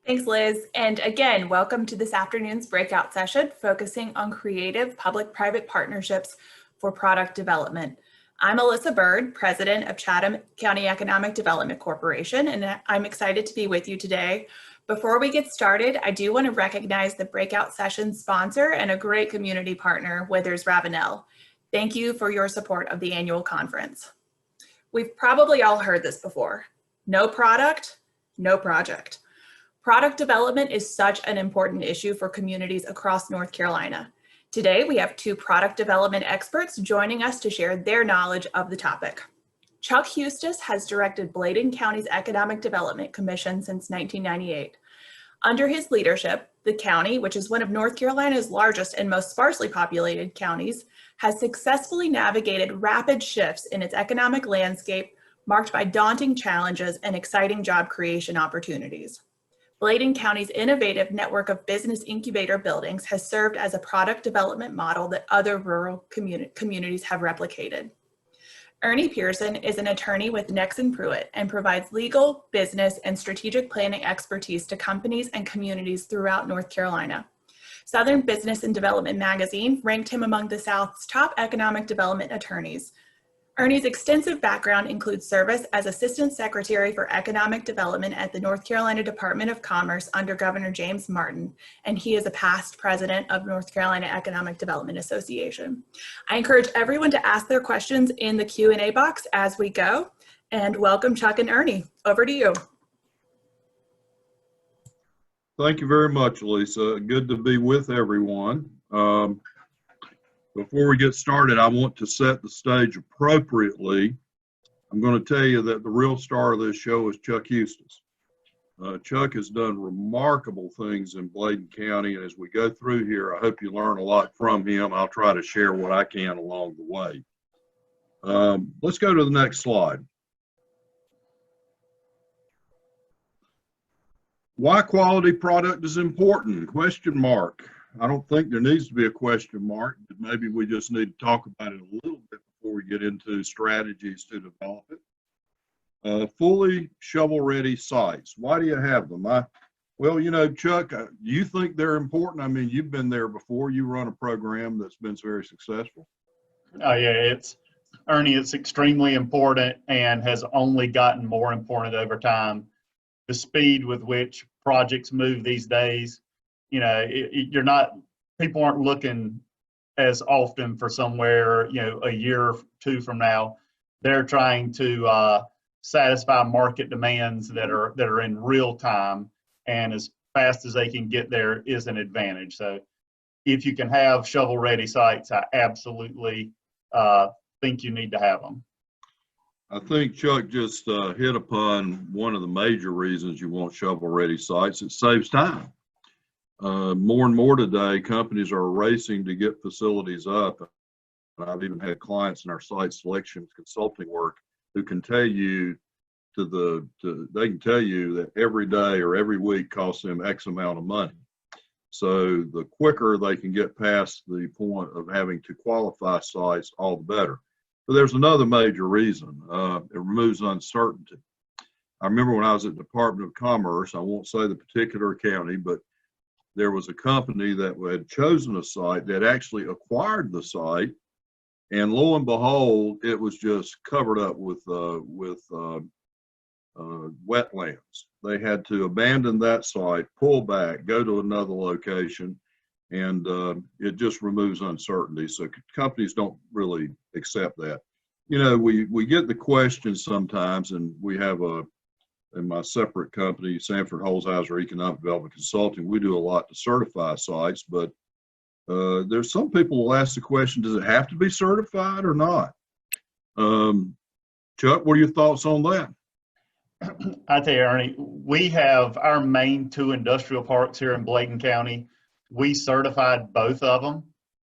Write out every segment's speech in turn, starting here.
Thanks, Liz. And again, welcome to this afternoon's breakout session focusing on creative public-private partnerships for product development. I'm Alyssa Bird, president of Chatham County Economic Development Corporation, and I'm excited to be with you today. Before we get started, I do want to recognize the breakout session sponsor and a great community partner, Withers Ravenel. Thank you for your support of the annual conference. We've probably all heard this before. No product, no project. Product development is such an important issue for communities across North Carolina. Today, we have two product development experts joining us to share their knowledge of the topic. Chuck Hustis has directed Bladen County's Economic Development Commission since 1998. Under his leadership, the county, which is one of North Carolina's largest and most sparsely populated counties, has successfully navigated rapid shifts in its economic landscape, marked by daunting challenges and exciting job creation opportunities. Bladen County's innovative network of business incubator buildings has served as a product development model that other rural communities have replicated. Ernie Pearson is an attorney with Nexen Pruitt and provides legal, business, and strategic planning expertise to companies and communities throughout North Carolina. Southern Business and Development magazine ranked him among the South's top economic development attorneys. Ernie's extensive background includes service as Assistant Secretary for Economic Development at the North Carolina Department of Commerce under Governor James Martin, and he is a past president of North Carolina Economic Development Association. I encourage everyone to ask their questions in the Q&A box as we go, and welcome Chuck and Ernie. Over to you. Thank you very much, Lisa. Good to be with everyone. Before we get started, I want to set the stage appropriately. I'm going to tell you that the real star of this show is Chuck Hustis. Chuck has done remarkable things in Bladen County, and as we go through here, I hope you learn a lot from him. I'll try to share what I can along the way. Let's go to the next slide. Why quality product is important? Question mark. I don't think there needs to be a question mark, but maybe we just need to talk about it a little bit before we get into strategies to develop it. Fully shovel-ready sites. Why do you have them? Well, you know, Chuck, do you think they're important? I mean, you've been there before. You run a program that's been very successful. Yeah, Ernie, it's extremely important and has only gotten more important over time. The speed with which projects move these days, you know, people aren't looking as often for somewhere, you know, a year or two from now. They're trying to satisfy market demands that are in real time, and as fast as they can get there is an advantage. So if you can have shovel-ready sites, I absolutely think you need to have them. I think Chuck just hit upon one of the major reasons you want shovel-ready sites. It saves time. More and more today, companies are racing to get facilities up. And I've even had clients in our site selection consulting work who can tell you they can tell you that every day or every week costs them X amount of money. So the quicker they can get past the point of having to qualify sites, all the better. But there's another major reason. It removes uncertainty. I remember when I was at the Department of Commerce, I won't say the particular county, but there was a company that had chosen a site that actually acquired the site, and lo and behold, it was just covered up with wetlands. They had to abandon that site, pull back, go to another location, and it just removes uncertainty. So companies don't really accept that. You know, we get the questions sometimes, and we have in my separate company, Sanford Holzhauser Economic Development Consulting, we do a lot to certify sites, but there's some people will ask the question, does it have to be certified or not? Chuck, what are your thoughts on that? I tell you, Ernie, we have our main two industrial parks here in Bladen County. We certified both of them,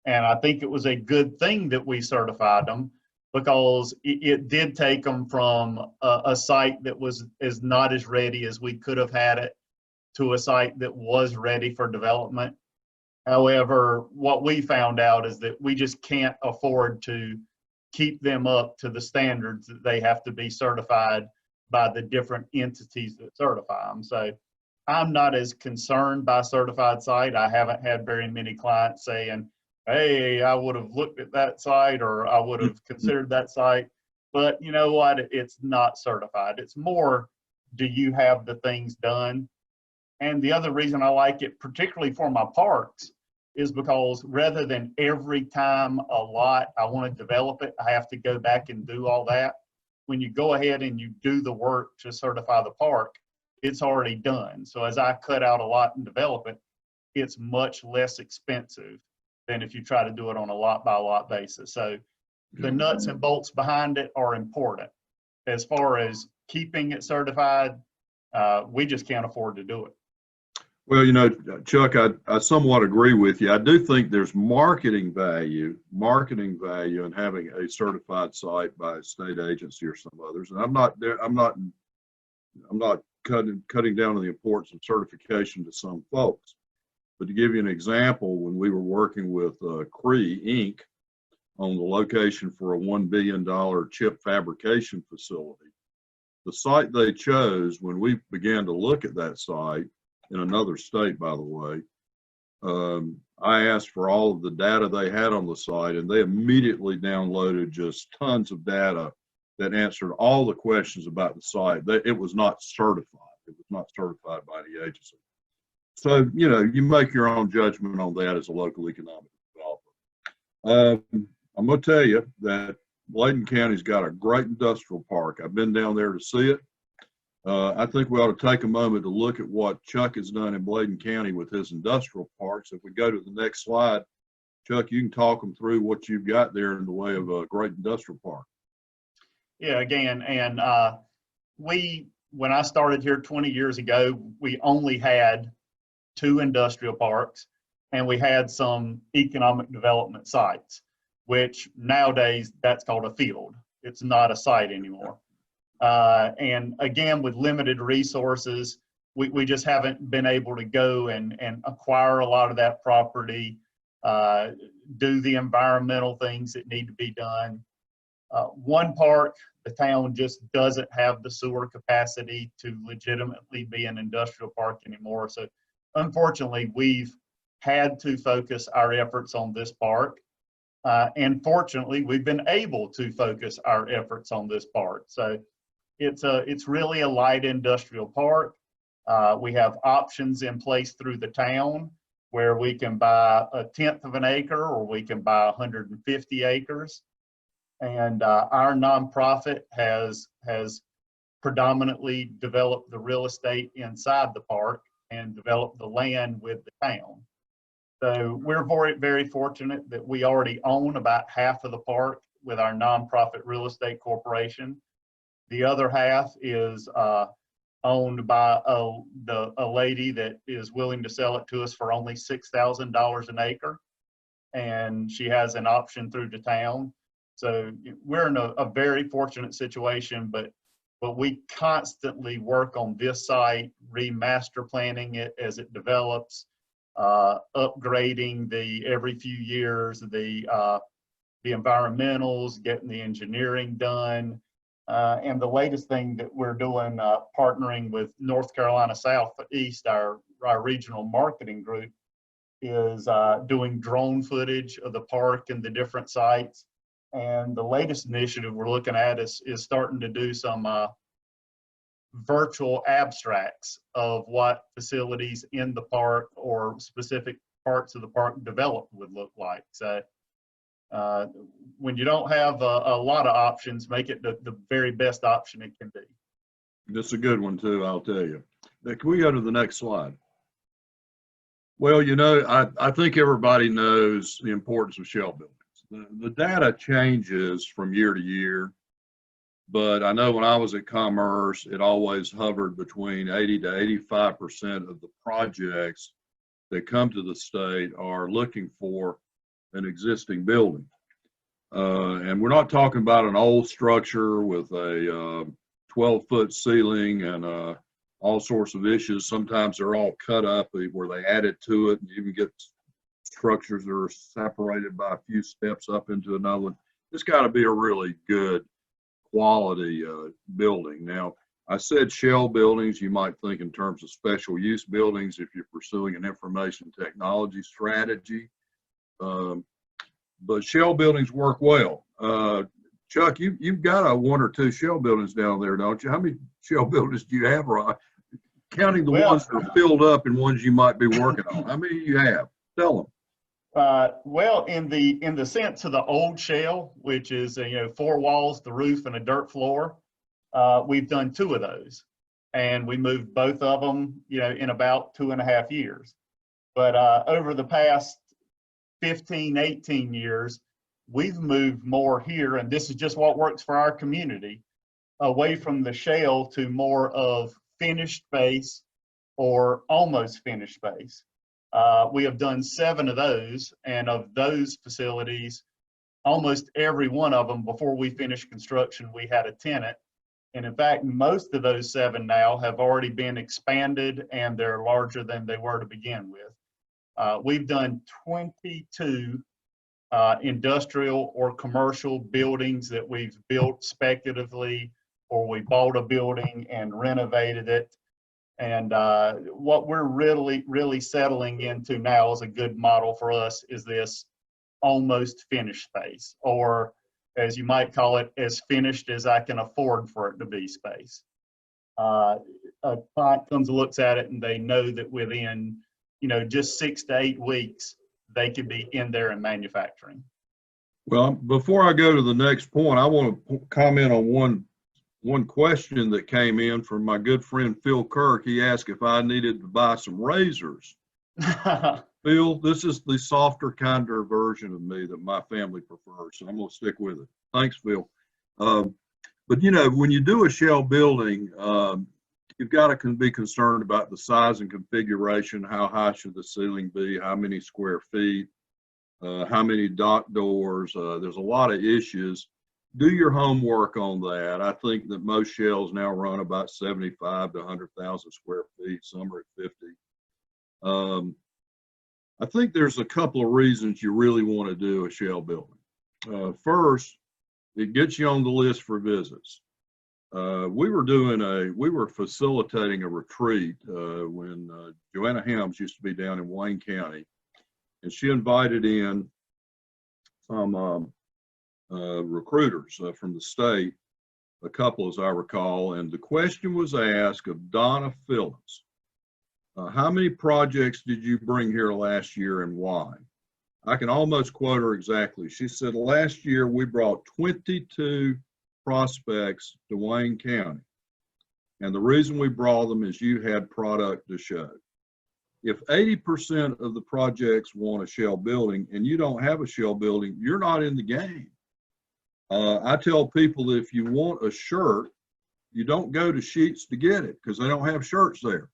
and I think it was a good thing that we certified them, because it did take them from a site that is not as ready as we could have had it to a site that was ready for development. However, what we found out is that we just can't afford to keep them up to the standards that they have to be certified by the different entities that certify them. So I'm not as concerned by certified site. I haven't had very many clients saying, hey, I would have looked at that site or I would have considered that site. But you know what? It's not certified. It's more, do you have the things done? And the other reason I like it, particularly for my parks, is because rather than every time a lot I want to develop it, I have to go back and do all that. When you go ahead and you do the work to certify the park, it's already done. So as I cut out a lot and develop it, it's much less expensive than if you try to do it on a lot by lot basis. So the nuts and bolts behind it are important. As far as keeping it certified, we just can't afford to do it. Well, you know, Chuck, I somewhat agree with you. I do think there's marketing value in having a certified site by a state agency or some others. And I'm not cutting down on the importance of certification to some folks. But to give you an example, when we were working with Cree Inc. on the location for a $1 billion chip fabrication facility, the site they chose, when we began to look at that site, in another state, by the way, I asked for all of the data they had on the site, and they immediately downloaded just tons of data that answered all the questions about the site. It was not certified. It was not certified by the agency. So, you know, you make your own judgment on that as a local economic developer. I'm going to tell you that Bladen County's got a great industrial park. I've been down there to see it. I think we ought to take a moment to look at what Chuck has done in Bladen County with his industrial parks. If we go to the next slide, Chuck, you can talk them through what you've got there in the way of a great industrial park. Yeah, again, and when I started here 20 years ago, we only had 2 industrial parks and we had some economic development sites, which nowadays that's called a field. It's not a site anymore. And again, with limited resources, we just haven't been able to go and acquire a lot of that property, do the environmental things that need to be done. One park, the town just doesn't have the sewer capacity to legitimately be an industrial park anymore. So unfortunately, we've had to focus our efforts on this park. And fortunately, we've been able to focus our efforts on this park. So it's really a light industrial park. We have options in place through the town where we can buy 1/10 of an acre or we can buy 150 acres. And our nonprofit has predominantly developed the real estate inside the park and developed the land with the town. So we're very fortunate that we already own about half of the park with our nonprofit real estate corporation. The other half is owned by a lady that is willing to sell it to us for only $6,000 an acre. And she has an option through the town. So we're in a very fortunate situation, but we constantly work on this site, remaster planning it as it develops, upgrading every few years, the environmentals, getting the engineering done. And the latest thing that we're doing, partnering with North Carolina Southeast, our regional marketing group, is doing drone footage of the park and the different sites. And the latest initiative we're looking at is starting to do some virtual abstracts of what facilities in the park or specific parts of the park developed would look like. So when you don't have a lot of options, make it the very best option it can be. That's a good one too, I'll tell you. Now, can we go to the next slide? Well, you know, I think everybody knows the importance of shell buildings. The data changes from year to year, but I know when I was at Commerce, it always hovered between 80 to 85% of the projects that come to the state are looking for an existing building. And we're not talking about an old structure with a 12-foot ceiling and all sorts of issues. Sometimes they're all cut up where they added to it, and you can get structures that are separated by a few steps up into another one. It's got to be a really good quality building. Now, I said shell buildings. You might think in terms of special use buildings if you're pursuing an information technology strategy. But shell buildings work well. Chuck, you've got a one or two shell buildings down there, don't you? How many shell buildings do you have, Rod? Counting the Well, ones that are filled up and ones you might be working on. How many do you have? Tell them. Well, in the sense of the old shell, which is 4 walls, the roof, and a dirt floor, we've done 2 of those, and we moved both of them, in about 2.5 years. But over the past 15, 18 years, we've moved more here, and this is just what works for our community, away from the shell to more of finished space or almost finished space. We have done 7 of those, and of those facilities, almost every one of them, before we finished construction, we had a tenant. And in fact, most of those 7 now have already been expanded, and they're larger than they were to begin with. We've done 22 industrial or commercial buildings that we've built speculatively, or we bought a building and renovated it. And what we're really settling into now as a good model for us is this almost finished space, or as you might call it, as finished as I can afford for it to be space. A client comes and looks at it, and they know that within just 6 to 8 weeks, they could be in there and manufacturing. Well, before I go to the next point, I want to comment on one question that came in from my good friend Phil Kirk. He asked if I needed to buy some razors. Phil, this is the softer, kinder version of me that my family prefers, so I'm going to stick with it. Thanks, Phil. But when you do a shell building, you've got to be concerned about the size and configuration. How high should the ceiling be? How many square feet? How many dock doors? There's a lot of issues. Do your homework on that. I think that most shells now run about 75 to 100,000 square feet. Some are at 50. I think there's a couple of reasons you really want to do a shell building. First, it gets you on the list for visits. We were facilitating a retreat when Joanna Helms used to be down in Wayne County, and she invited in some recruiters from the state, a couple as I recall, and the question was asked of Donna Phillips, how many projects did you bring here last year and why? I can almost quote her exactly. She said, last year we brought 22 prospects to Wayne County. And the reason we brought them is you had product to show. If 80% of the projects want a shell building and you don't have a shell building, you're not in the game. I tell people that if you want a shirt, you don't go to Sheets to get it because they don't have shirts there.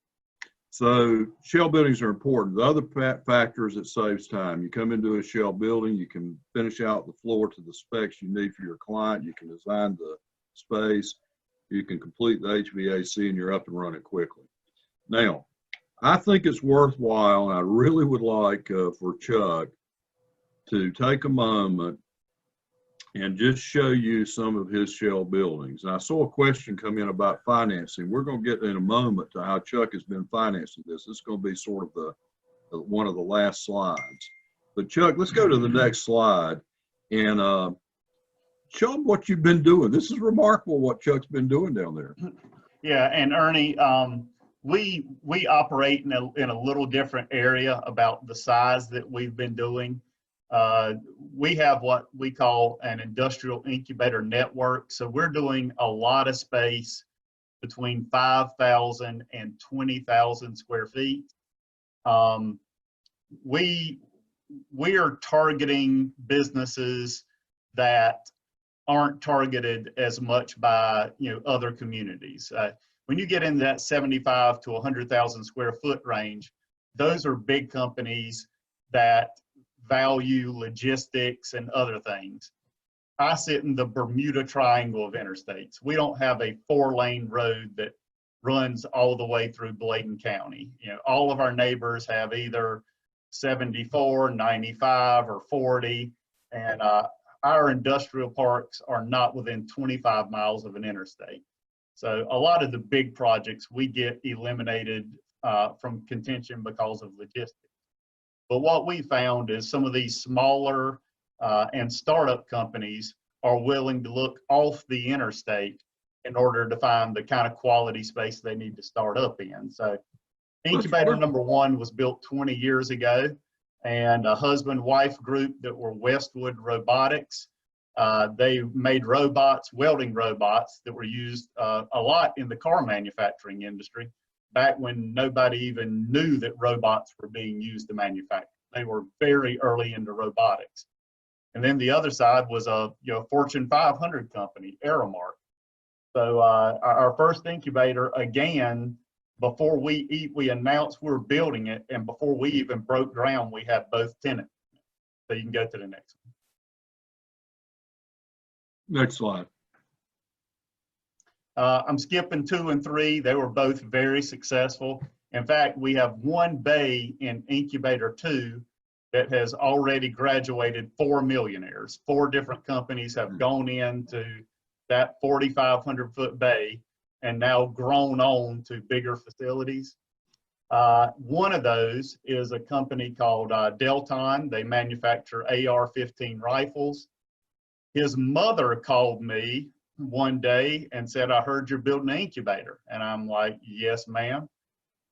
So shell buildings are important. The other factor is it saves time. You come into a shell building, you can finish out the floor to the specs you need for your client. You can design the space. You can complete the HVAC, and you're up and running quickly. Now, I think it's worthwhile, and I really would like for Chuck to take a moment and just show you some of his shell buildings. And I saw a question come in about financing. We're going to get in a moment to how Chuck has been financing this. This is going to be sort of the one of the last slides. But Chuck, let's go to the next slide and show them what you've been doing. This is remarkable what Chuck's been doing down there. Yeah, and Ernie, we operate in a little different area about the size that we've been doing. We have what we call an industrial incubator network. So we're doing a lot of space between 5,000 and 20,000 square feet. We are targeting businesses that aren't targeted as much by other communities. When you get in that 75 to 100,000 square foot range, those are big companies that value logistics and other things. I sit in the Bermuda Triangle of interstates. We don't have a 4-lane road that runs all the way through Bladen County. All of our neighbors have either 74, 95, or 40, and our industrial parks are not within 25 miles of an interstate. So a lot of the big projects we get eliminated from contention because of logistics. But what we found is some of these smaller and startup companies are willing to look off the interstate in order to find the kind of quality space they need to start up in. So incubator number 1 was built 20 years ago, and a husband-wife group that were Westwood Robotics. They made robots, welding robots, that were used a lot in the car manufacturing industry back when nobody even knew that robots were being used to manufacture. They were very early into robotics. And then the other side was a Fortune 500 company, Aramark. So our first incubator, again, before we announced we were building it, and before we even broke ground, we had both tenants. So you can go to the next one. Next slide. I'm skipping 2 and 3. They were both very successful. In fact, we have one bay in incubator 2 that has already graduated 4 millionaires. 4 different companies have gone into that 4,500-foot bay and now grown on to bigger facilities. One of those is a company called Delton. They manufacture AR-15 rifles. His mother called me one day and said, "I heard you're building an incubator." And I'm like, "Yes, ma'am."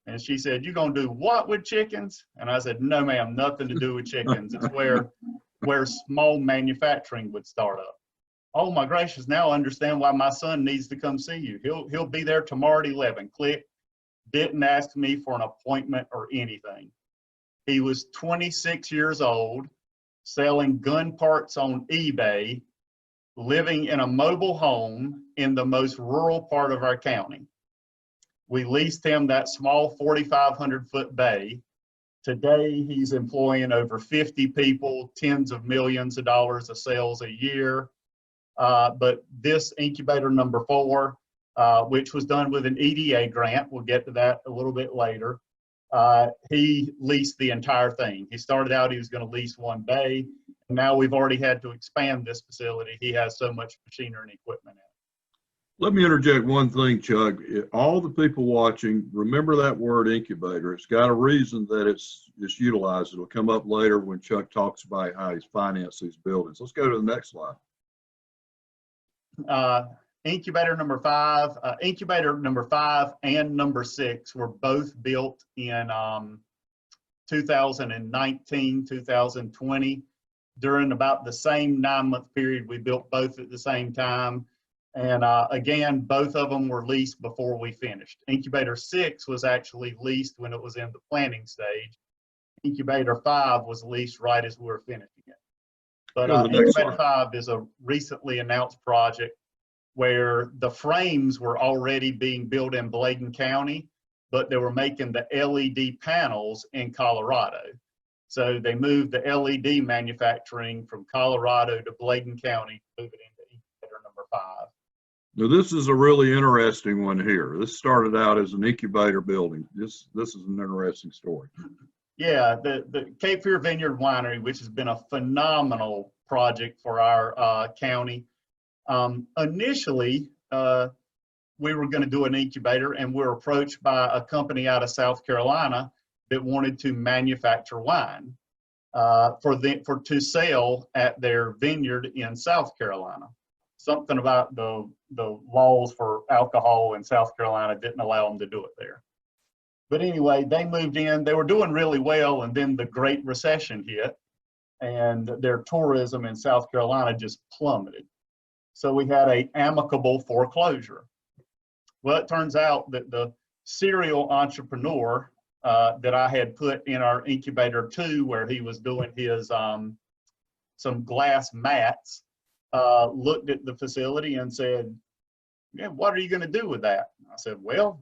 And she said, "You gonna do what with chickens?" And I said, "No, ma'am, nothing to do with chickens. It's where small manufacturing would start up." "Oh my gracious, now I understand why my son needs to come see you. He'll be there tomorrow at 11. Click. Didn't ask me for an appointment or anything. He was 26 years old, selling gun parts on eBay, living in a mobile home in the most rural part of our county. We leased him that small 4,500-foot bay. Today, he's employing over 50 people, tens of millions of dollars of sales a year. But this incubator number 4, which was done with an EDA grant, we'll get to that a little bit later, he leased the entire thing. He started out, he was going to lease one bay. Now we've already had to expand this facility. He has so much machinery and equipment in it. Let me interject one thing, Chuck. All the people watching, remember that word incubator. It's got a reason that it's utilized. It'll come up later when Chuck talks about how he's financed these buildings. Let's go to the next slide. Incubator number 5 and number 6 were both built in 2019, 2020. During about the same 9-month period, we built both at the same time. And again, both of them were leased before we finished. Incubator 6 was actually leased when it was in the planning stage. Incubator 5 was leased right as we were finishing it. But Incubator 5 is a recently announced project where the frames were already being built in Bladen County, but they were making the LED panels in Colorado. So they moved the LED manufacturing from Colorado to Bladen County, moving into incubator number 5. Now, this is a really interesting one here. This started out as an incubator building. This is an interesting story. Yeah, the Cape Fear Vineyard Winery, which has been a phenomenal project for our county. Initially, we were going to do an incubator, and we were approached by a company out of South Carolina that wanted to manufacture wine to sell at their vineyard in South Carolina. Something about the laws for alcohol in South Carolina didn't allow them to do it there. But anyway, they moved in. They were doing really well, and then the Great Recession hit, and their tourism in South Carolina just plummeted. So we had an amicable foreclosure. Well, it turns out that the serial entrepreneur that I had put in our incubator 2, where he was doing his some glass mats, looked at the facility and said, "Yeah, what are you going to do with that?" I said, "Well,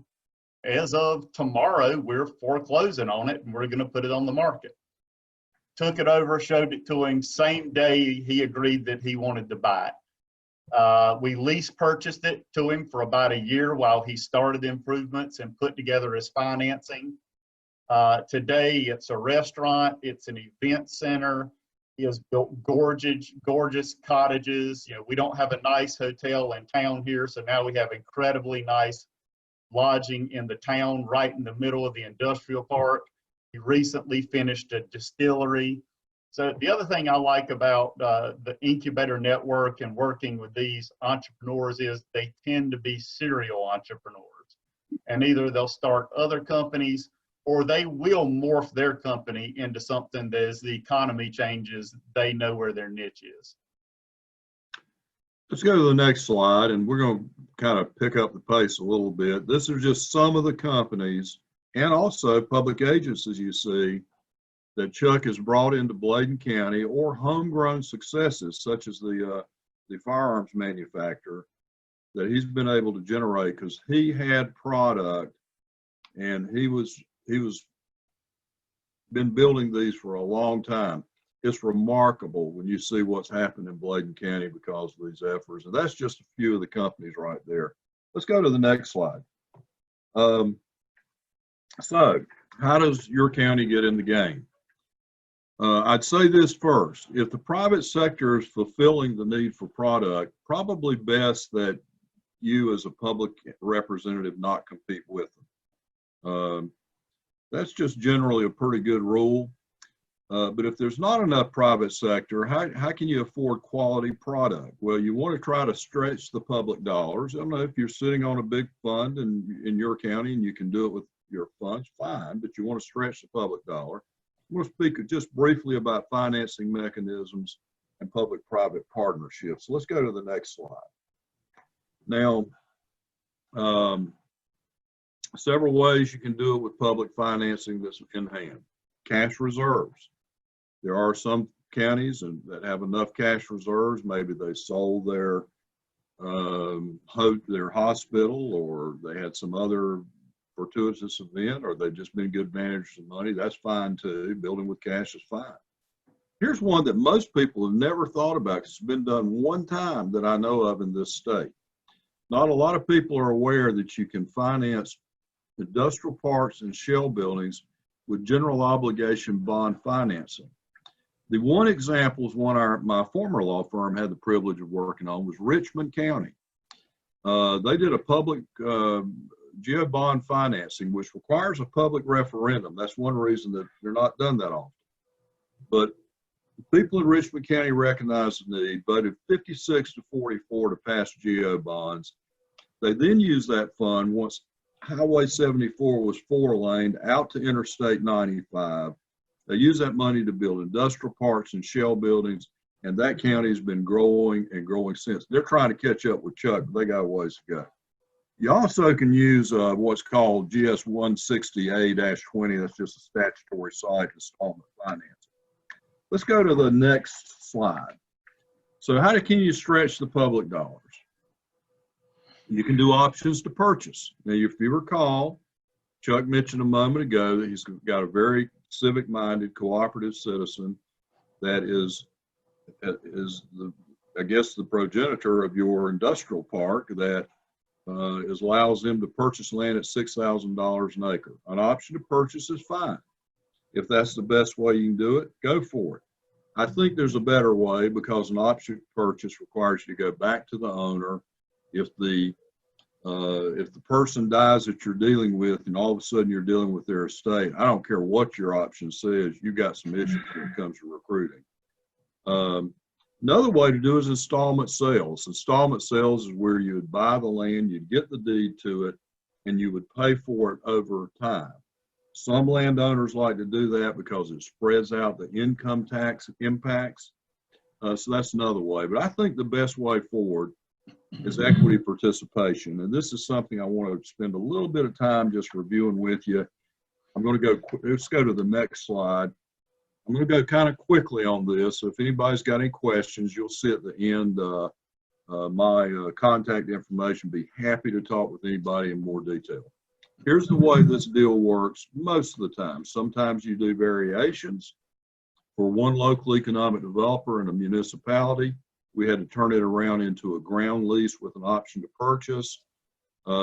as of tomorrow, we're foreclosing on it and we're going to put it on the market." Took it over, showed it to him. Same day, he agreed that he wanted to buy it. We lease purchased it to him for about a year while he started improvements and put together his financing. Today, it's a restaurant, it's an event center, He has built gorgeous cottages. You know, we don't have a nice hotel in town here, so now we have incredibly nice lodging in the town, right in the middle of the industrial park. He recently finished a distillery. So the other thing I like about the incubator network and working with these entrepreneurs is they tend to be serial entrepreneurs. And either they'll start other companies or they will morph their company into something that as the economy changes, they know where their niche is. Let's go to the next slide, and we're going to kind of pick up the pace a little bit. This is just some of the companies and also public agencies you see that Chuck has brought into Bladen County, or homegrown successes such as the firearms manufacturer that he's been able to generate because he had product and he was been building these for a long time. It's remarkable when you see what's happened in Bladen County because of these efforts. And that's just a few of the companies right there. Let's go to the next slide. So how does your county get in the game? I'd say this first. If the private sector is fulfilling the need for product, probably best that you as a public representative not compete with them. That's just generally a pretty good rule. But if there's not enough private sector, how can you afford quality product? Well, you want to try to stretch the public dollars. I don't know if you're sitting on a big fund in your county and you can do it with your funds, fine, but you want to stretch the public dollar. I want to speak just briefly about financing mechanisms and public-private partnerships. So let's go to the next slide. Now, several ways you can do it with public financing that's in hand. Cash reserves. There are some counties that have enough cash reserves. Maybe they sold their hospital, or they had some other fortuitous event, or they've just been good managers of money. That's fine too. Building with cash is fine. Here's one that most people have never thought about. It's been done one time that I know of in this state. Not a lot of people are aware that you can finance industrial parks and shell buildings with general obligation bond financing. The one example is one my former law firm had the privilege of working on, was Richmond County. They did a public geo bond financing, which requires a public referendum. That's one reason that they're not done that often. But people in Richmond County recognized the need, voted 56-44 to pass geo bonds. They then used that fund once Highway 74 was 4-laned out to Interstate 95. They used that money to build industrial parks and shell buildings, and that county has been growing and growing since. They're trying to catch up with Chuck, but they got a ways to go. You also can use what's called GS 160A-20. That's just a statutory site installment financing. Let's go to the next slide. So can you stretch the public dollars? You can do options to purchase. Now, if you recall, Chuck mentioned a moment ago that he's got a very civic-minded, cooperative citizen that is the progenitor of your industrial park that allows them to purchase land at $6,000 an acre. An option to purchase is fine. If that's the best way you can do it, go for it. I think there's a better way, because an option to purchase requires you to go back to the owner. If the person dies that you're dealing with, and all of a sudden you're dealing with their estate, I don't care what your option says, you've got some issues when it comes to recruiting. Another way to do is installment sales. Installment sales is where you would buy the land, you'd get the deed to it, and you would pay for it over time. Some landowners like to do that because it spreads out the income tax impacts. So that's another way. But I think the best way forward is equity participation. And this is something I want to spend a little bit of time just reviewing with you. Let's go to the next slide. I'm going to go kind of quickly on this. So if anybody's got any questions, you'll see at the end my contact information. Be happy to talk with anybody in more detail. Here's the way this deal works most of the time. Sometimes you do variations. For one local economic developer in a municipality, we had to turn it around into a ground lease with an option to purchase.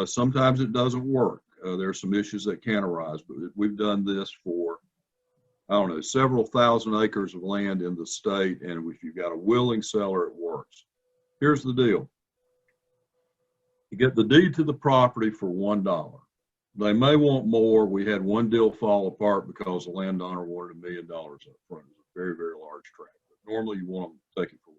Sometimes it doesn't work. There are some issues that can arise, but we've done this for I don't know, several thousand acres of land in the state, and if you've got a willing seller, it works. Here's the deal. You get the deed to the property for $1. They may want more. We had one deal fall apart because the landowner wanted $1 million up front. It was a very, very large tract. But normally you want them to take it for $1.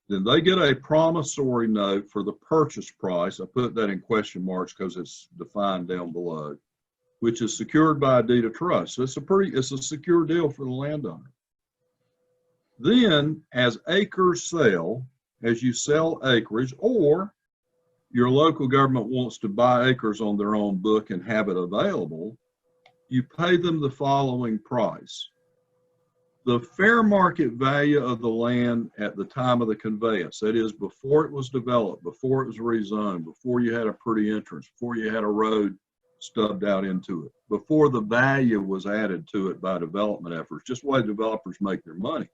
Then they get a promissory note for the purchase price. I put that in question marks because it's defined down below, which is secured by a deed of trust. So it's a secure deal for the landowner. Then as acres sell, as you sell acreage, or your local government wants to buy acres on their own book and have it available, you pay them the following price. The fair market value of the land at the time of the conveyance, that is before it was developed, before it was rezoned, before you had a pretty entrance, before you had a road stubbed out into it, before the value was added to it by development efforts, just the way developers make their money.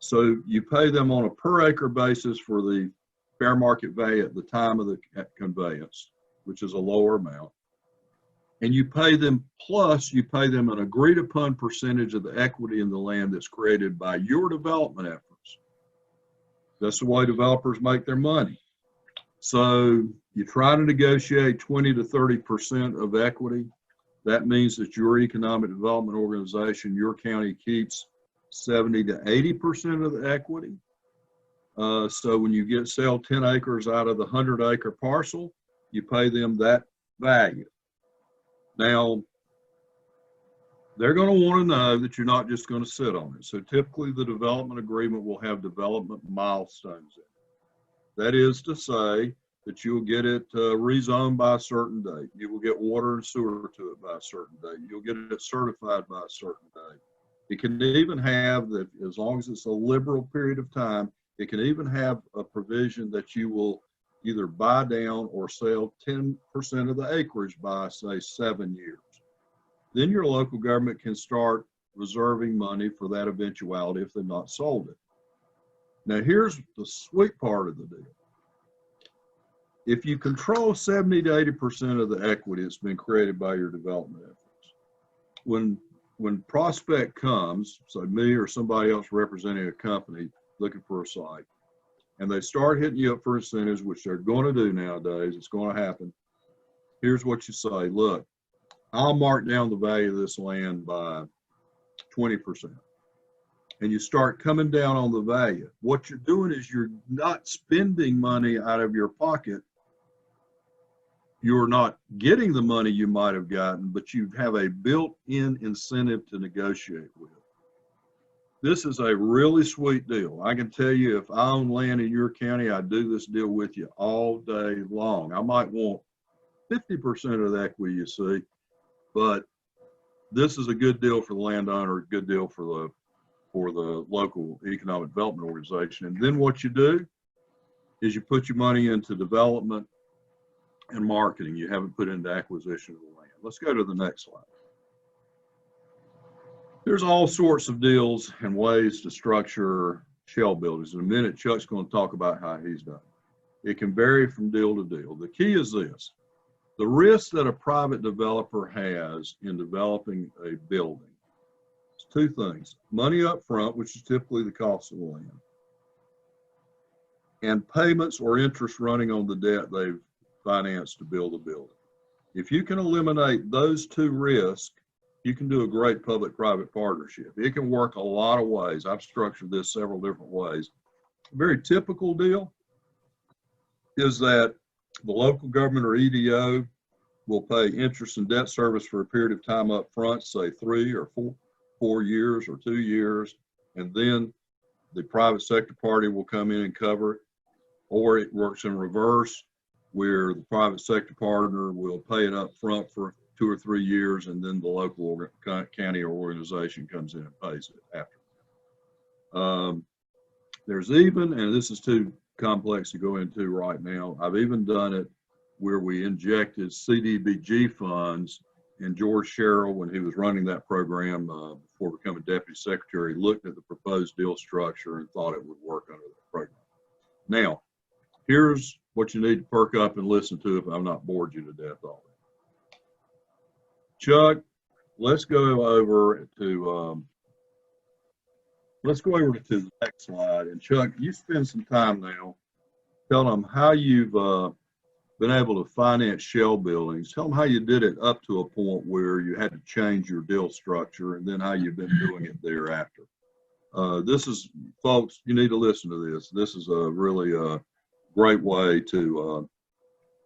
So you pay them on a per acre basis for the fair market value at the time of the conveyance, which is a lower amount. And you pay them, plus you pay them an agreed upon percentage of the equity in the land that's created by your development efforts. That's the way developers make their money. So you try to negotiate 20 to 30% of equity. That means that your economic development organization, your county, keeps 70 to 80% of the equity. So when you sell 10 acres out of the 100-acre parcel, you pay them that value. Now, they're going to want to know that you're not just going to sit on it. So typically the development agreement will have development milestones in it. That is to say that you'll get it rezoned by a certain date. You will get water and sewer to it by a certain date. You'll get it certified by a certain date. It can even have that, as long as it's a liberal period of time, it can even have a provision that you will either buy down or sell 10% of the acreage by, say, 7 years. Then your local government can start reserving money for that eventuality if they've not sold it. Now, here's the sweet part of the deal. If you control 70 to 80% of the equity that's been created by your development efforts, when prospect comes, so me or somebody else representing a company looking for a site, and they start hitting you up for incentives, which they're going to do nowadays, it's going to happen. Here's what you say: look, I'll mark down the value of this land by 20%. And you start coming down on the value. What you're doing is you're not spending money out of your pocket. You're not getting the money you might have gotten, but you have a built-in incentive to negotiate with. This is a really sweet deal. I can tell you, if I own land in your county, I'd do this deal with you all day long. I might want 50% of the equity, you see, but this is a good deal for the landowner, a good deal for the local economic development organization. And then what you do is you put your money into development and marketing. You haven't put into acquisition of the land. Let's go to the next slide. There's all sorts of deals and ways to structure shell buildings. In a minute, Chuck's going to talk about how he's done it. It can vary from deal to deal. The key is this: the risk that a private developer has in developing a building is two things: money up front, which is typically the cost of the land, and payments or interest running on the debt they've financed to build a building. If you can eliminate those two risks, you can do a great public-private partnership. It can work a lot of ways. I've structured this several different ways. A very typical deal is that the local government or EDO will pay interest and debt service for a period of time up front, say 3 or 4 years or 2 years, and then the private sector party will come in and cover it. Or it works in reverse, where the private sector partner will pay it up front for 2 or 3 years, and then the local county or organization comes in and pays it after. There's even, and this is too complex to go into right now, I've even done it where we injected CDBG funds, and George Sherrill, when he was running that program before becoming deputy secretary, looked at the proposed deal structure and thought it would work under the program. Now, here's what you need to perk up and listen to if I've not bored you to death already. Chuck, let's go over to the next slide. And Chuck, you spend some time now. Tell them how you've been able to finance shell buildings. Tell them how you did it up to a point where you had to change your deal structure, and then how you've been doing it thereafter. This is, folks, you need to listen to this. This is a really great way to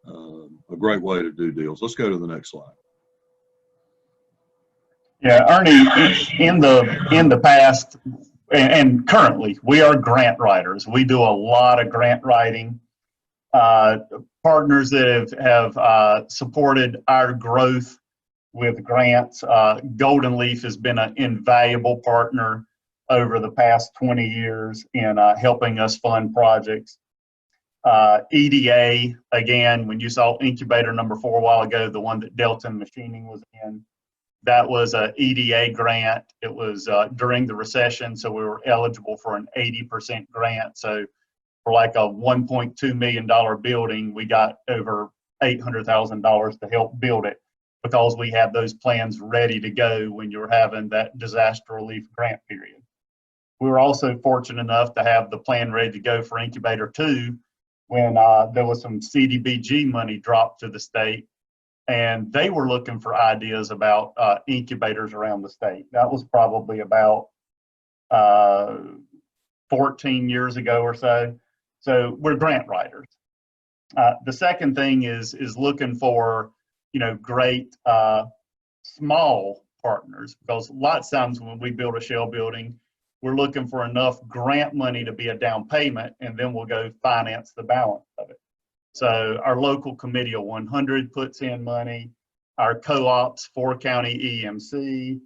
do deals. Let's go to the next slide. Yeah, Ernie, in the past and currently, we are grant writers. We do a lot of grant writing. Partners that have supported our growth with grants. Golden Leaf has been an invaluable partner over the past 20 years in helping us fund projects. EDA, again, when you saw incubator number 4 a while ago, the one that Delta Machining was in, that was a EDA grant. It was during the recession, so we were eligible for an 80% grant. So for like a $1.2 million building, we got over $800,000 to help build it because we had those plans ready to go when you were having that disaster relief grant period. We were also fortunate enough to have the plan ready to go for Incubator 2 when there was some CDBG money dropped to the state, and they were looking for ideas about incubators around the state. That was probably about 14 years ago or so. So we're grant writers. The second thing is looking for, great small partners, because lots of times when we build a shell building, we're looking for enough grant money to be a down payment, and then we'll go finance the balance of it. So our local Committee of 100 puts in money, our co-ops, 4-county EMC,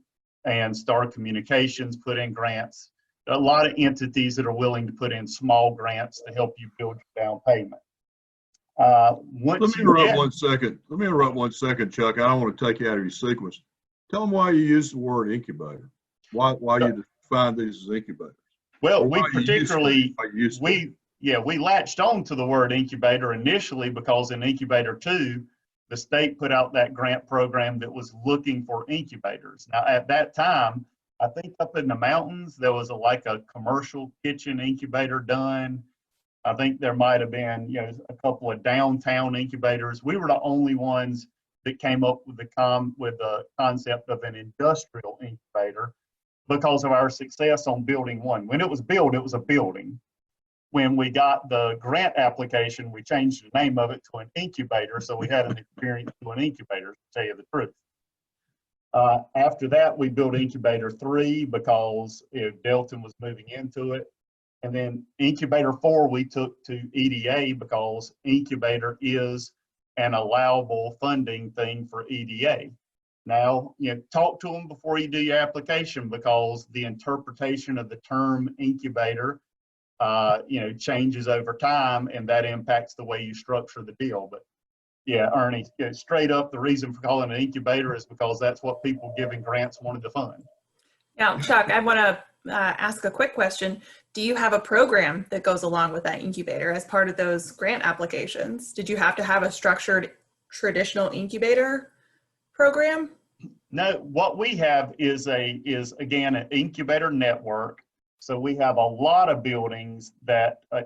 and Star Communications put in grants. A lot of entities that are willing to put in small grants to help you build your down payment. Let me interrupt 1 second. Let me interrupt 1 second, Chuck. I don't want to take you out of your sequence. Tell them why you use the word incubator. Why you define these as incubators. Well, we particularly, we latched on to the word incubator initially because in Incubator 2, the state put out that grant program that was looking for incubators. Now, at that time, I think up in the mountains, there was like a commercial kitchen incubator done. I think there might have been, a couple of downtown incubators. We were the only ones that came up with the concept of an industrial incubator because of our success on building 1. When it was built, it was a building. When we got the grant application, we changed the name of it to an incubator, so we had an experience to an incubator, to tell you the truth. After that, we built Incubator 3 because Delton was moving into it. And then Incubator 4, we took to EDA because incubator is an allowable funding thing for EDA. Now, talk to them before you do your application because the interpretation of the term incubator, changes over time, and that impacts the way you structure the deal. But yeah, Ernie, straight up, the reason for calling it an incubator is because that's what people giving grants wanted to fund. Now, Chuck, I want to ask a quick question. Do you have a program that goes along with that incubator as part of those grant applications? Did you have to have a structured traditional incubator program? No, what we have is again an incubator network. So we have a lot of buildings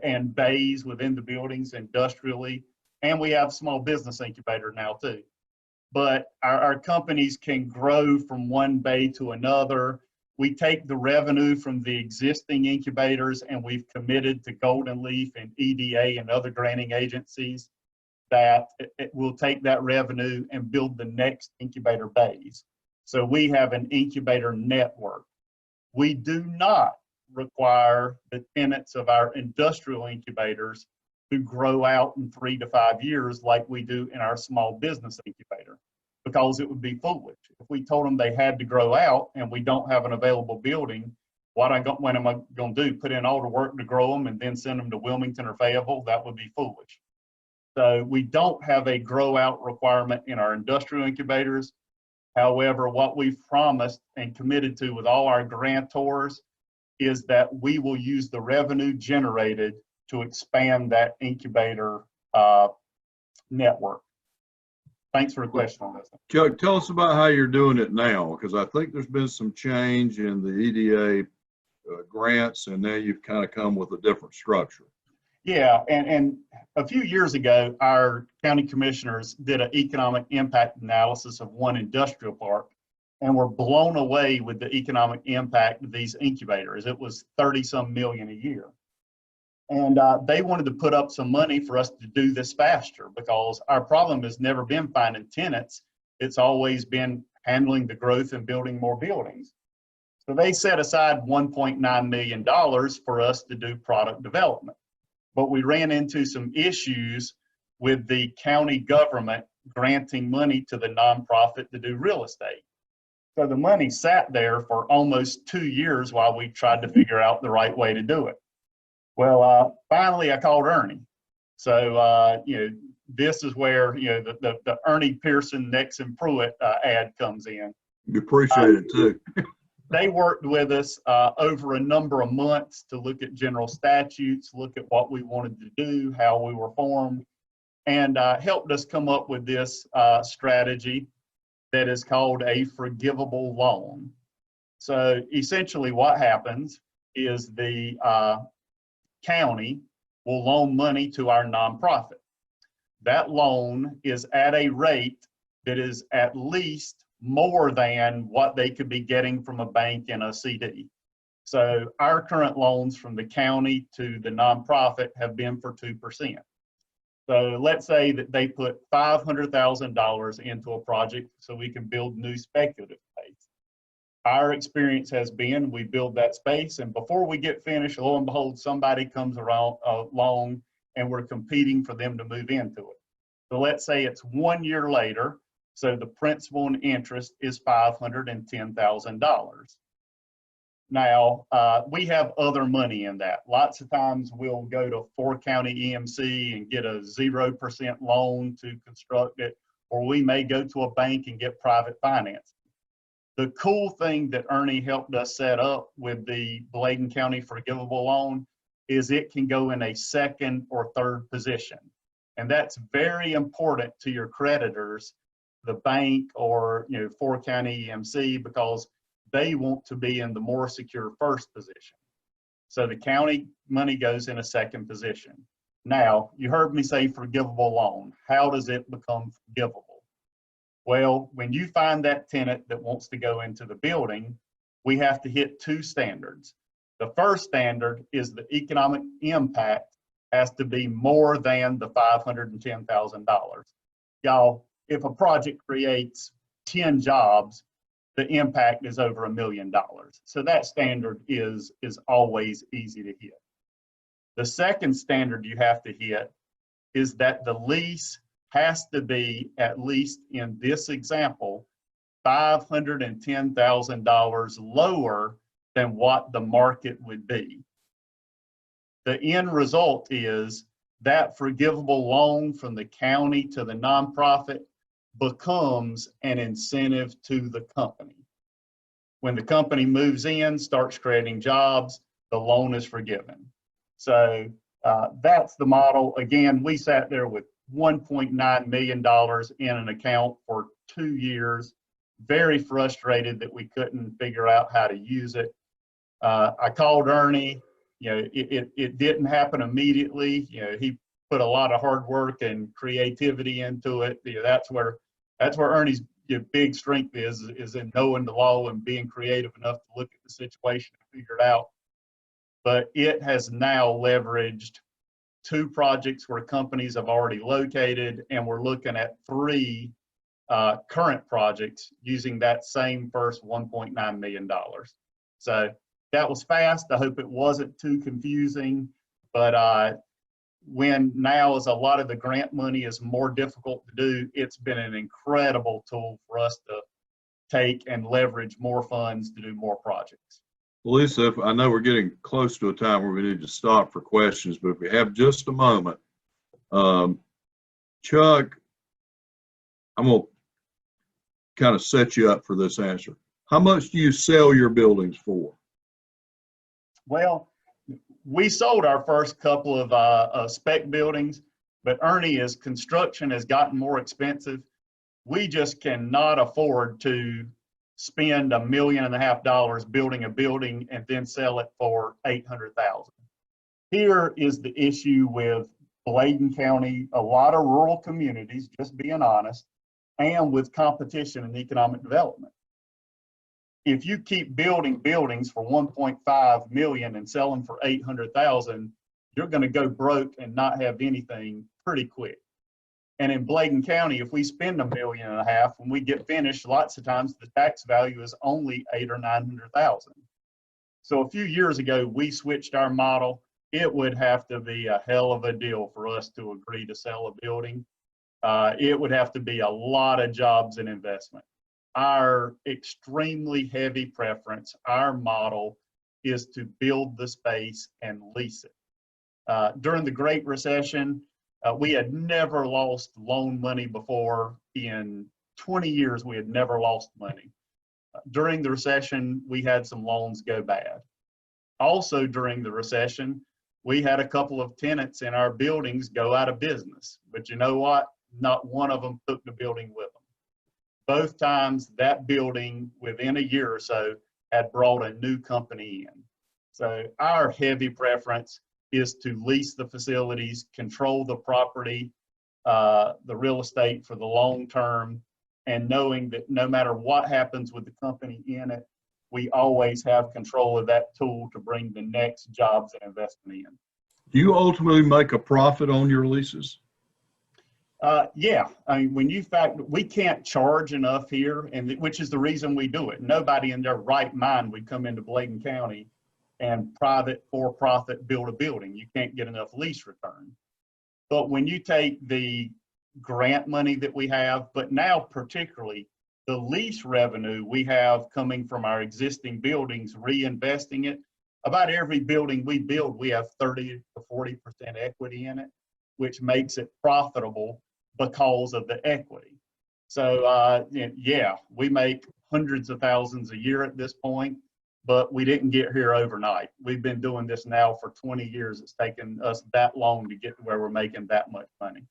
and bays within the buildings industrially, and we have small business incubator now too. But our companies can grow from one bay to another. We take the revenue from the existing incubators, and we've committed to Golden Leaf and EDA and other granting agencies that it will take that revenue and build the next incubator bays. So we have an incubator network. We do not require the tenants of our industrial incubators to grow out in 3 to 5 years like we do in our small business incubator, because it would be foolish. If we told them they had to grow out and we don't have an available building, what am I going to do? Put in all the work to grow them and then send them to Wilmington or Fayetteville? That would be foolish. So we don't have a grow out requirement in our industrial incubators. However, what we've promised and committed to with all our grantors is that we will use the revenue generated to expand that incubator network. thanks for the question on this. Chuck, tell us about how you're doing it now, because I think there's been some change in the EDA grants, and now you've kind of come with a different structure. Yeah, and a few years ago, our county commissioners did an economic impact analysis of one industrial park, and were blown away with the economic impact of these incubators. It was 30-some million a year. And they wanted to put up some money for us to do this faster, because our problem has never been finding tenants. It's always been handling the growth and building more buildings. So they set aside $1.9 million for us to do product development. But we ran into some issues with the county government granting money to the nonprofit to do real estate. So the money sat there for almost 2 years while we tried to figure out the right way to do it. Well, finally I called Ernie. So, this is where, the Ernie Pearson, Nexon Pruitt ad comes in. We appreciate it too. They worked with us over a number of months to look at general statutes, look at what we wanted to do, how we were formed, and helped us come up with this strategy that is called a forgivable loan. So essentially what happens is the county will loan money to our nonprofit. That loan is at a rate that is at least more than what they could be getting from a bank in a CD. So our current loans from the county to the nonprofit have been for 2%. So let's say that they put $500,000 into a project so we can build new speculative space. Our experience has been we build that space, and before we get finished, lo and behold, somebody comes around along and we're competing for them to move into it. So let's say it's 1 year later, so the principal and interest is $510,000. Now, we have other money in that. Lots of times we'll go to 4-county EMC and get a 0% loan to construct it, or we may go to a bank and get private finance. The cool thing that Ernie helped us set up with the Bladen County Forgivable Loan is it can go in a second or third position. And that's very important to your creditors, the bank or 4-county EMC, because they want to be in the more secure first position. So the county money goes in a second position. Now, you heard me say forgivable loan. How does it become forgivable? Well, when you find that tenant that wants to go into the building, we have to hit 2 standards. The first standard is the economic impact has to be more than the $510,000. Y'all, if a project creates 10 jobs, the impact is over $1 million. So that standard is always easy to hit. The second standard you have to hit is that the lease has to be, at least in this example, $510,000 lower than what the market would be. The end result is that forgivable loan from the county to the nonprofit becomes an incentive to the company. When the company moves in, starts creating jobs, the loan is forgiven. So that's the model. Again, we sat there with $1.9 million in an account for 2 years, very frustrated that we couldn't figure out how to use it. I called Ernie. It didn't happen immediately. He put a lot of hard work and creativity into it. That's where Ernie's big strength is in knowing the law and being creative enough to look at the situation and figure it out. But it has now leveraged 2 projects where companies have already located, and we're looking at 3 current projects using that same first $1.9 million. So that was fast. I hope it wasn't too confusing, but when now as a lot of the grant money is more difficult to do, it's been an incredible tool for us to take and leverage more funds to do more projects. Lisa, I know we're getting close to a time where we need to stop for questions, but if we have just a moment, Chuck, I'm going to kind of set you up for this answer. How much do you sell your buildings for? Well, we sold our first couple of spec buildings, but Ernie, as construction has gotten more expensive, we just cannot afford to spend $1.5 million building a building and then sell it for $800,000. Here is the issue with Bladen County, a lot of rural communities, just being honest, and with competition and economic development. If you keep building buildings for 1.5 million and sell them for 800,000, you're going to go broke and not have anything pretty quick. And in Bladen County, if we spend $1.5 million, when we get finished, lots of times the tax value is only 800,000 or 900,000. So a few years ago, we switched our model. It would have to be a hell of a deal for us to agree to sell a building. It would have to be a lot of jobs and investment. Our extremely heavy preference, our model, is to build the space and lease it. During the Great Recession, we had never lost loan money before. In 20 years, we had never lost money. During the recession, we had some loans go bad. Also during the recession, we had a couple of tenants in our buildings go out of business. But you know what? Not one of them took the building with them. Both times that building, within a year or so, had brought a new company in. So our heavy preference is to lease the facilities, control the property, the real estate for the long term, and knowing that no matter what happens with the company in it, we always have control of that tool to bring the next jobs and investment in. Do you ultimately make a profit on your leases? Yeah, I mean, when you factor, we can't charge enough here, and which is the reason we do it. Nobody in their right mind would come into Bladen County and private for-profit build a building. You can't get enough lease return. But when you take the grant money that we have, but now particularly the lease revenue we have coming from our existing buildings, reinvesting it, about every building we build, we have 30 to 40% equity in it, which makes it profitable because of the equity. So yeah, we make hundreds of thousands a year at this point, but we didn't get here overnight. We've been doing this now for 20 years. It's taken us that long to get to where we're making that much money.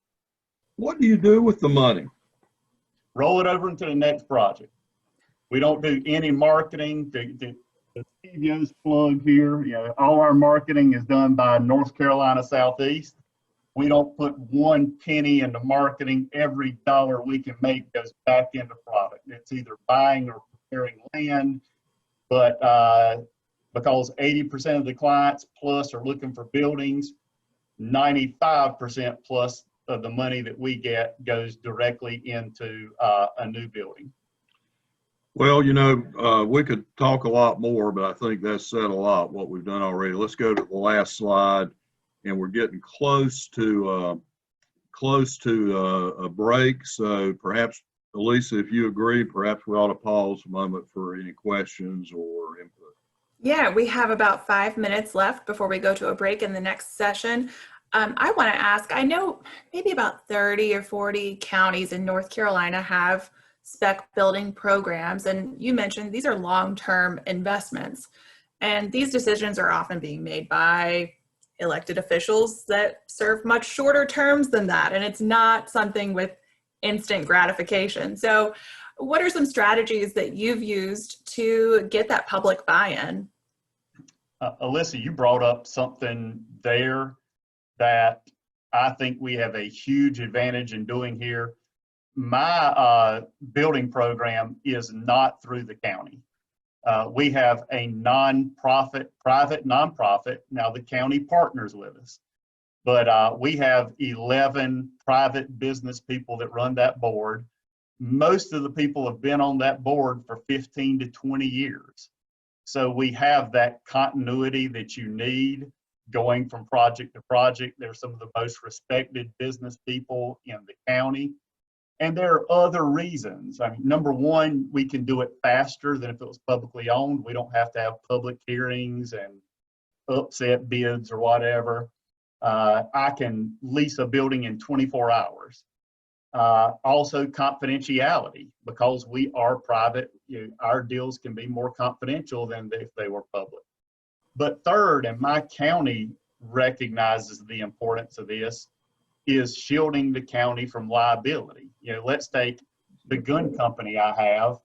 What do you do with the money? Roll it over into the next project. We don't do any marketing. The CEO's plug here, you know, all our marketing is done by North Carolina Southeast. We don't put one penny into marketing. Every dollar we can make goes back into product. It's either buying or preparing land, but because 80% of the clients plus are looking for buildings, 95% plus of the money that we get goes directly into a new building. Well, you know, we could talk a lot more, but I think that's said a lot, what we've done already. Let's go to the last slide, and we're getting close to a break. So perhaps, Elisa, if you agree, perhaps we ought to pause a moment for any questions or input. Yeah, we have about 5 minutes left before we go to a break in the next session. I want to ask, I know maybe about 30 or 40 counties in North Carolina have spec building programs, and you mentioned these are long-term investments, and these decisions are often being made by elected officials that serve much shorter terms than that, and it's not something with instant gratification. So what are some strategies that you've used to get that public buy-in? Alyssa, you brought up something there that I think we have a huge advantage in doing here. My building program is not through the county. We have a nonprofit, private nonprofit. Now the county partners with us, but we have 11 private business people that run that board. Most of the people have been on that board for 15 to 20 years. So we have that continuity that you need going from project to project. They're some of the most respected business people in the county. And there are other reasons. I mean, number one, we can do it faster than if it was publicly owned. We don't have to have public hearings and upset bids or whatever. I can lease a building in 24 hours. Also confidentiality, because we are private, our deals can be more confidential than if they were public. But third, and my county recognizes the importance of this, is shielding the county from liability. Let's take the gun company I have,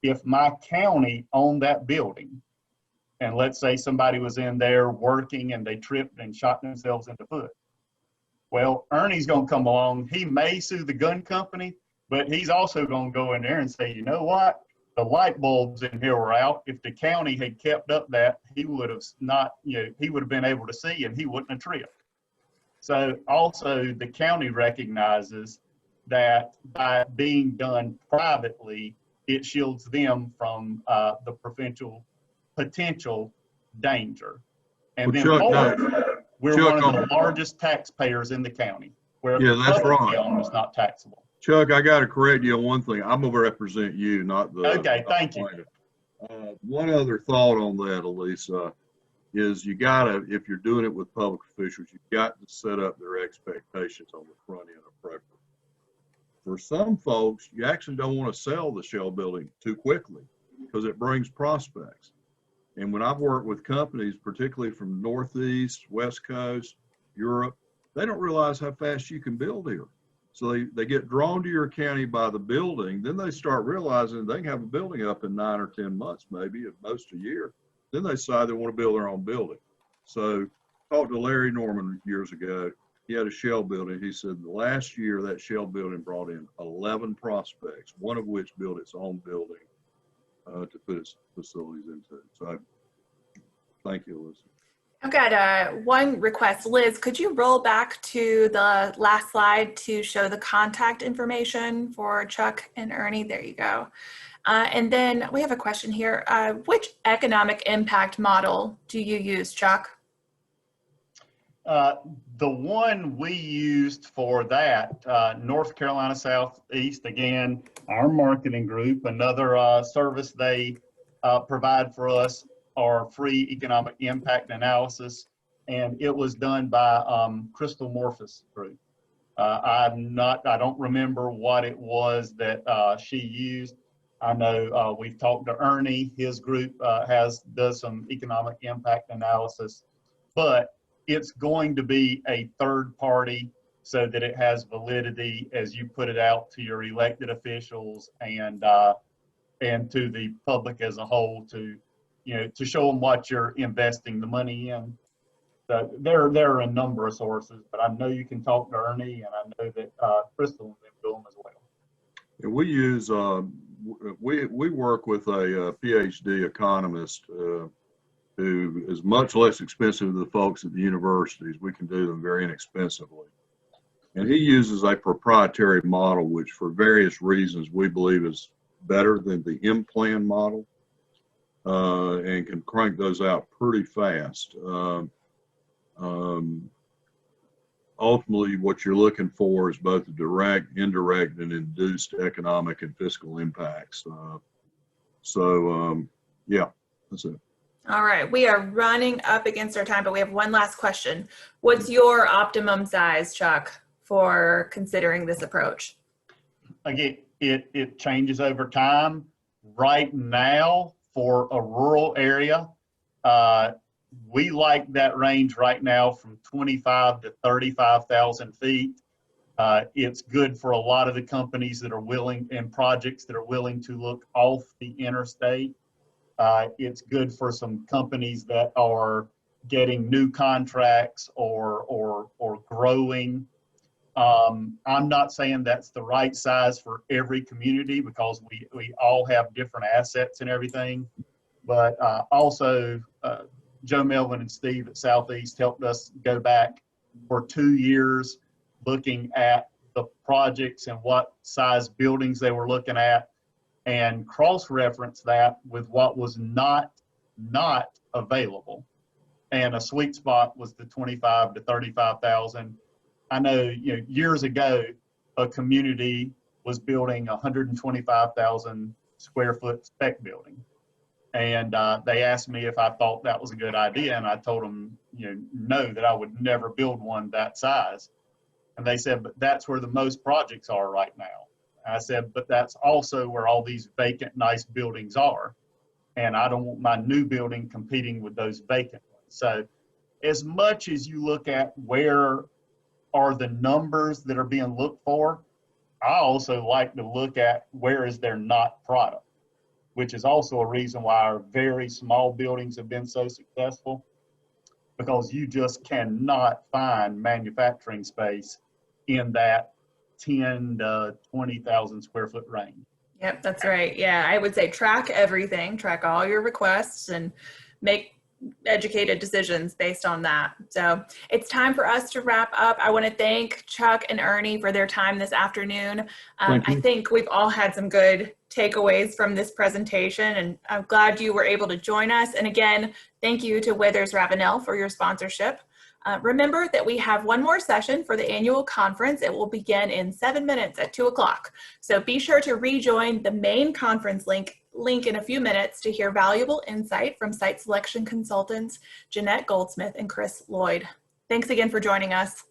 if my county owned that building, and let's say somebody was in there working and they tripped and shot themselves in the foot. Well, Ernie's going to come along. He may sue the gun company, but he's also going to go in there and say, you know what? The light bulbs in here were out. If the county had kept up that, he would have not, he would have been able to see and he wouldn't have tripped. So also the county recognizes that by being done privately, it shields them from the potential danger. And Well, then Chuck, more, we're Chuck, one of the largest taxpayers in the county, where Yeah, that's publicly right. owned is not taxable. Chuck, I got to correct you on one thing. I'm going to represent you, not the. Okay, thank you. One other thought on that, Elisa, is you got to, if you're doing it with public officials, you've got to set up their expectations on the front end appropriately. For some folks, you actually don't want to sell the shell building too quickly because it brings prospects. And when I've worked with companies, particularly from Northeast, West Coast, Europe, they don't realize how fast you can build here. So they get drawn to your county by the building. Then they start realizing they can have a building up in 9 or 10 months, maybe at most a year. Then they decide they want to build their own building. So talked to Larry Norman years ago. He had a shell building. He said the last year that shell building brought in 11 prospects, one of which built its own building to put its facilities into. So thank you, Elizabeth. I've got one request. Liz, could you roll back to the last slide to show the contact information for Chuck and Ernie? There you go. And then we have a question here. Which economic impact model do you use, Chuck? The one we used for that, North Carolina Southeast, again, our marketing group, another service they provide for us, our free economic impact analysis, and it was done by Crystal Morphus Group. I don't remember what it was that she used. I know we've talked to Ernie. His group does some economic impact analysis, but it's going to be a third party so that it has validity as you put it out to your elected officials and to the public as a whole to show them what you're investing the money in. So there are a number of sources, but I know you can talk to Ernie, and I know that Crystal will do them as well. And we use we work with a PhD economist who is much less expensive than the folks at the universities. We can do them very inexpensively. And he uses a proprietary model, which for various reasons we believe is better than the M-Plan model, and can crank those out pretty fast. Ultimately, what you're looking for is both the direct, indirect, and induced economic and fiscal impacts. Yeah, that's it. All right, we are running up against our time, but we have one last question. What's your optimum size, Chuck, for considering this approach? Again, it changes over time. Right now, for a rural area, we like that range right now from 25 to 35,000 feet. It's good for a lot of the companies that are willing and projects that are willing to look off the interstate. It's good for some companies that are getting new contracts or growing. I'm not saying that's the right size for every community because we all have different assets and everything. But also, Joe Melvin and Steve at Southeast helped us go back for 2 years looking at the projects and what size buildings they were looking at and cross-reference that with what was not available. And a sweet spot was the 25 to 35,000. I know, years ago, a community was building 125,000 square foot spec building. And they asked me if I thought that was a good idea. And I told them, no, that I would never build one that size. And they said, but that's where the most projects are right now. I said, but that's also where all these vacant, nice buildings are. And I don't want my new building competing with those vacant ones. So as much as you look at where are the numbers that are being looked for, I also like to look at where is there not product, which is also a reason why our very small buildings have been so successful, because you just cannot find manufacturing space in that 10 to 20,000 square foot range. Yep, that's right. Yeah, I would say track everything, track all your requests, and make educated decisions based on that. So it's time for us to wrap up. I want to thank Chuck and Ernie for their time this afternoon. Thank you. I think we've all had some good takeaways from this presentation, and I'm glad you were able to join us. And again, thank you to Withers Ravenel for your sponsorship. Remember that we have one more session for the annual conference. It will begin in 7 minutes at 2 o'clock. So be sure to rejoin the main conference link in a few minutes to hear valuable insight from site selection consultants Jeanette Goldsmith and Chris Lloyd. Thanks again for joining us.